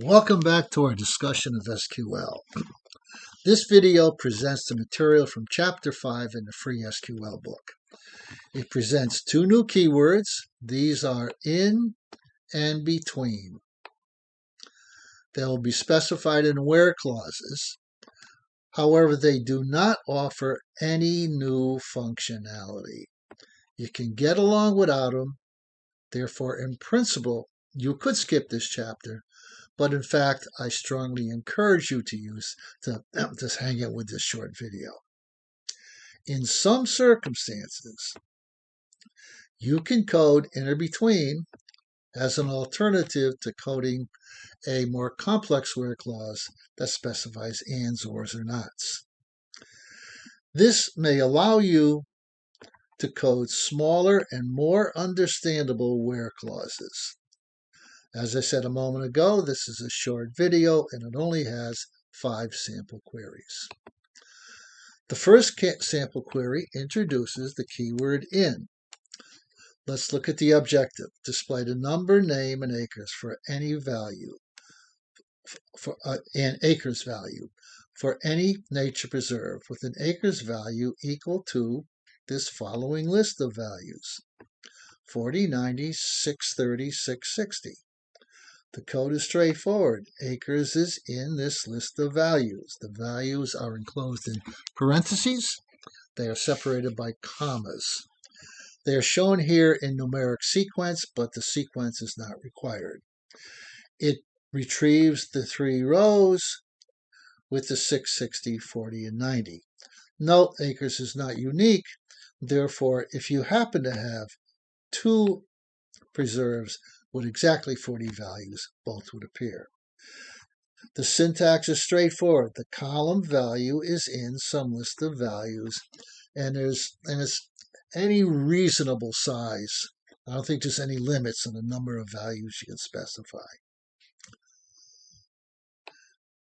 Welcome back to our discussion of SQL. This video presents the material from Chapter 5 in the free SQL book. It presents two new keywords. These are in and between. They will be specified in where clauses. However, they do not offer any new functionality. You can get along without them. Therefore, in principle, you could skip this chapter. But in fact, I strongly encourage you to just hang out with this short video. In some circumstances, you can code in or between as an alternative to coding a more complex where clause that specifies ands, ors, or nots. This may allow you to code smaller and more understandable where clauses. As I said a moment ago, this is a short video and it only has 5 sample queries. The first sample query introduces the keyword in. Let's look at the objective. Display the number, name, and acres for any value, and acres value for any nature preserve with an acres value equal to this following list of values: 40, 90, 630, 660. The code is straightforward. Acres is in this list of values. The values are enclosed in parentheses. They are separated by commas. They are shown here in numeric sequence, but the sequence is not required. It retrieves the 3 rows with the 660, 40, and 90. Note, acres is not unique. Therefore, if you happen to have 2 preserves with exactly 40 values, both would appear. The syntax is straightforward. The column value is in some list of values, and it's any reasonable size. I don't think there's any limits on the number of values you can specify.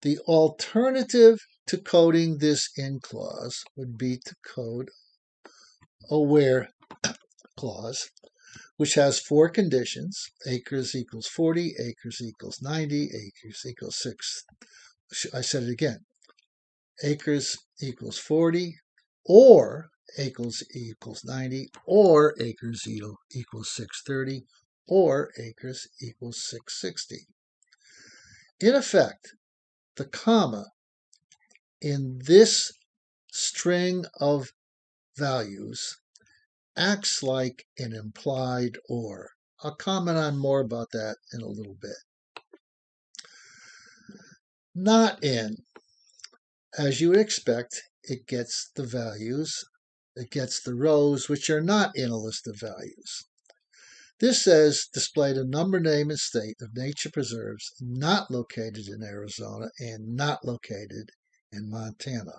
The alternative to coding this in clause would be to code a where clause, which has 4 conditions: acres equals 40, acres equals 90, acres equals 6. I said it again. Acres equals 40, or acres equals 90, or acres equals 630, or acres equals 660. In effect, the comma in this string of values acts like an implied or. I'll comment on more about that in a little bit. Not in. As you would expect, it gets the values, it gets the rows which are not in a list of values. This says display the number, name, and state of nature preserves not located in Arizona and not located in Montana.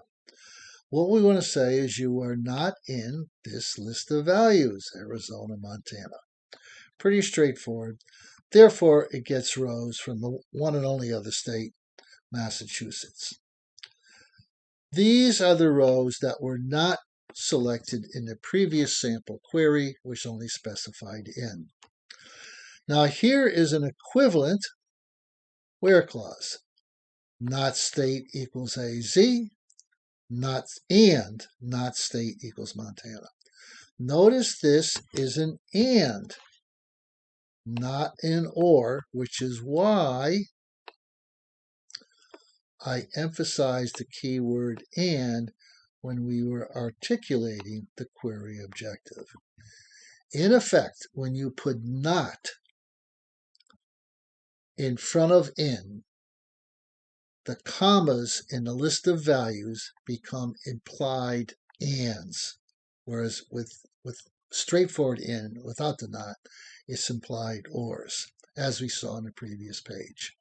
What we want to say is you are not in this list of values, Arizona, Montana. Pretty straightforward. Therefore, it gets rows from the one and only other state, Massachusetts. These are the rows that were not selected in the previous sample query, which only specified in. Now, here is an equivalent where clause. Not state equals AZ. Not state equals Montana. Notice this is an and, not an or, which is why I emphasized the keyword and when we were articulating the query objective. In effect, when you put not in front of in, the commas in the list of values become implied ands, whereas with straightforward in, without the not, it's implied ors, as we saw on the previous page.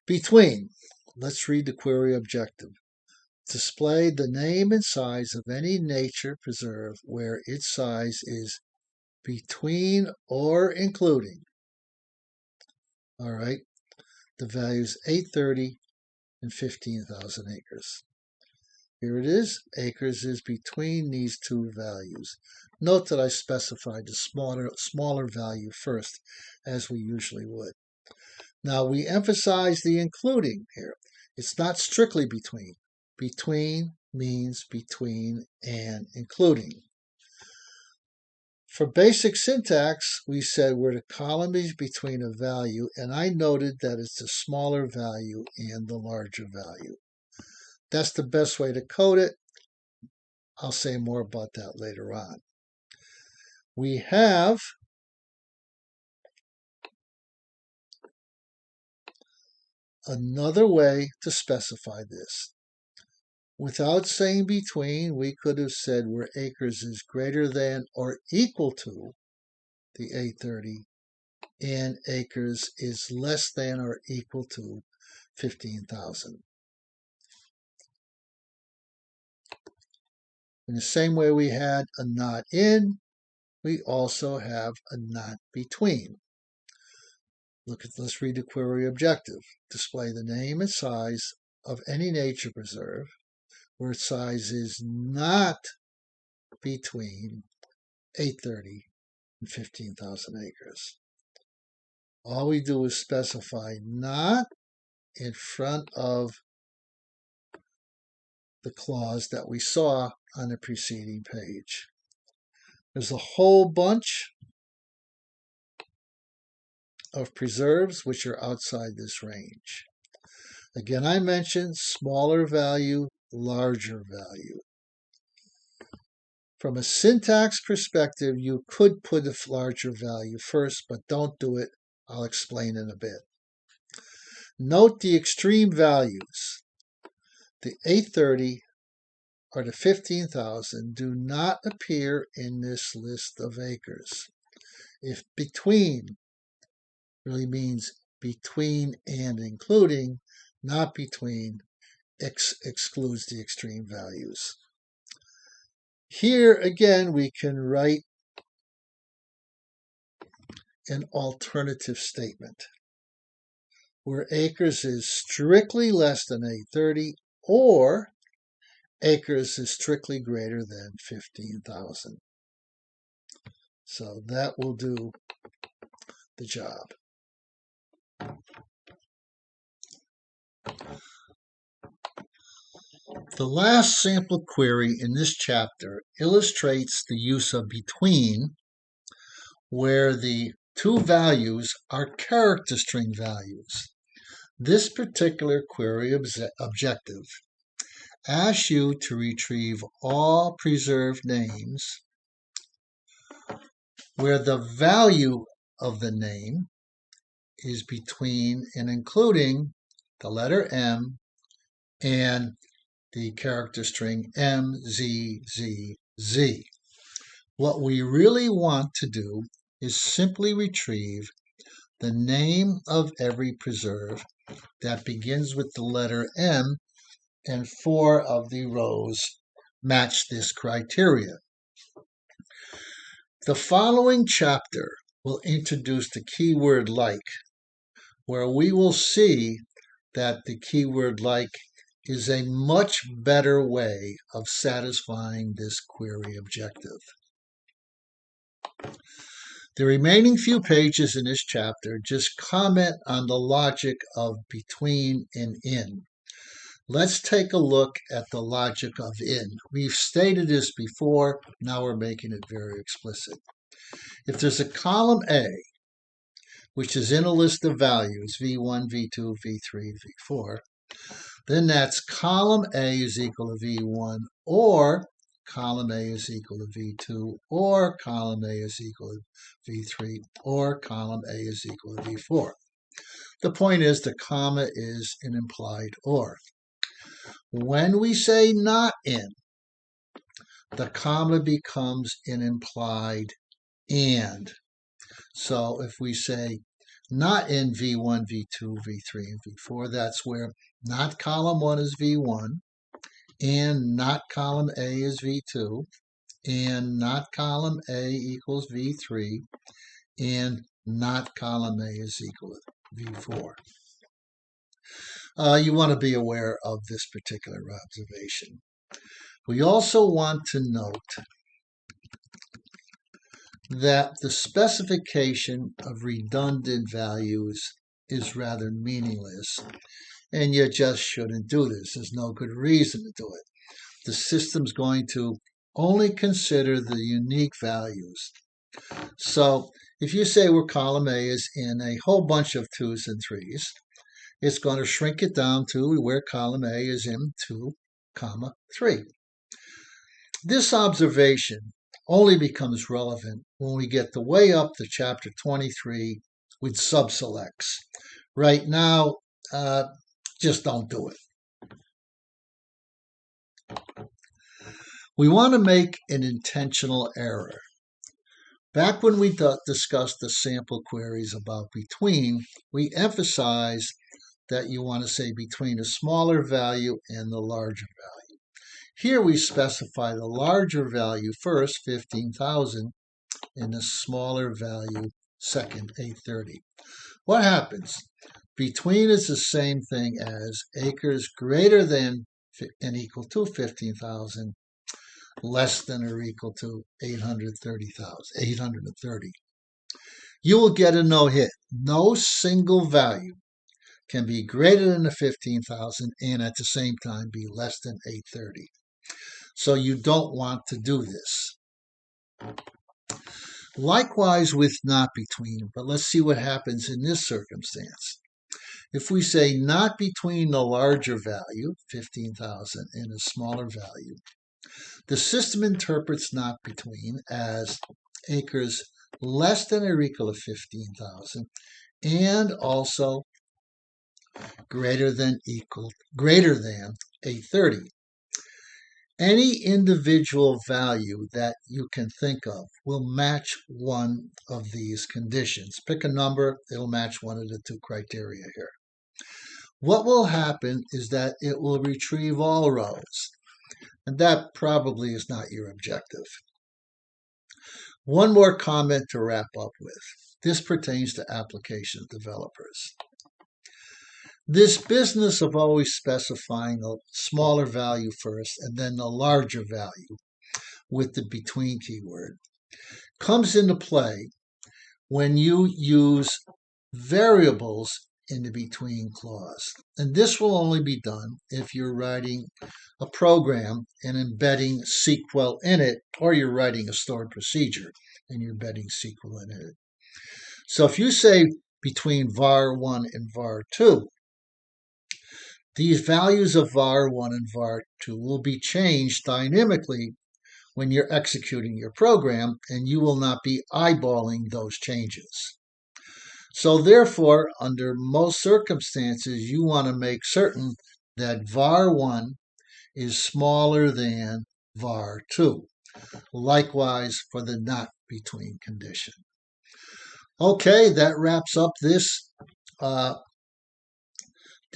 Between, let's read the query objective. Display the name and size of any nature preserve where its size is between or including. All right, the values 830 and 15,000 acres. Here it is. Acres is between these two values. Note that I specified the smaller value first, as we usually would. Now we emphasize the including here. It's not strictly between. Between means between and including. For basic syntax, we said where the column is between a value, and I noted that it's the smaller value and the larger value. That's the best way to code it. I'll say more about that later on. We have another way to specify this. Without saying between, we could have said where acres is greater than or equal to the 830 and acres is less than or equal to 15,000. In the same way we had a not in, we also have a not between. Let's read the query objective. Display the name and size of any nature preserve where its size is not between 830 and 15,000 acres. All we do is specify not in front of the clause that we saw on the preceding page. There's a whole bunch of preserves which are outside this range. Again, I mentioned smaller value, larger value. From a syntax perspective, you could put a larger value first, but don't do it. I'll explain in a bit. Note the extreme values. The 830 or the 15,000 do not appear in this list of acres. If between really means between and including, not between, excludes the extreme values. Here again we can write an alternative statement where acres is strictly less than 830 or acres is strictly greater than 15,000. So that will do the job. The last sample query in this chapter illustrates the use of between, where the two values are character string values. This particular query objective asks you to retrieve all preserved names where the value of the name is between and including the letter M and the character string MZZZ. What we really want to do is simply retrieve the name of every preserve that begins with the letter M, and 4 of the rows match this criteria. The following chapter will introduce the keyword like, where we will see that the keyword like is a much better way of satisfying this query objective. The remaining few pages in this chapter just comment on the logic of between and in. Let's take a look at the logic of in. We've stated this before, now we're making it very explicit. If there's a column A, which is in a list of values, V1, V2, V3, V4, then that's column A is equal to V1, or column A is equal to V2, or column A is equal to V3, or column A is equal to V4. The point is the comma is an implied or. When we say not in, the comma becomes an implied and. So if we say not in V1, V2, V3, and V4, that's where not column 1 is V1, and not column A is V2, and not column A equals V3, and not column A is equal to V4. You want to be aware of this particular observation. We also want to note that the specification of redundant values is rather meaningless, and you just shouldn't do this. There's no good reason to do it. The system's going to only consider the unique values. So if you say where column A is in a whole bunch of 2s and 3s, it's going to shrink it down to where column A is in 2, 3. This observation only becomes relevant when we get the way up to chapter 23 with subselects. Right now, just don't do it. We want to make an intentional error. Back when we discussed the sample queries about between, we emphasized that you want to say between a smaller value and the larger value. Here we specify the larger value first, 15,000, and the smaller value second, 830. What happens? Between is the same thing as acres greater than and equal to 15,000, less than or equal to 830. You will get a no-hit. No single value can be greater than the 15,000 and at the same time be less than 830. So you don't want to do this. Likewise with not between, but let's see what happens in this circumstance. If we say not between the larger value, 15,000, and a smaller value, the system interprets not between as acres less than or equal to 15,000 and also greater than 830. Any individual value that you can think of will match one of these conditions. Pick a number, it'll match one of the two criteria here. What will happen is that it will retrieve all rows, and that probably is not your objective. One more comment to wrap up with. This pertains to application developers. This business of always specifying a smaller value first and then the larger value with the between keyword comes into play when you use variables in the between clause. And this will only be done if you're writing a program and embedding SQL in it, or you're writing a stored procedure and you're embedding SQL in it. So if you say between var1 and var2, these values of var1 and var2 will be changed dynamically when you're executing your program, and you will not be eyeballing those changes. So therefore, under most circumstances, you want to make certain that var1 is smaller than var2. Likewise for the not between condition. Okay, that wraps up this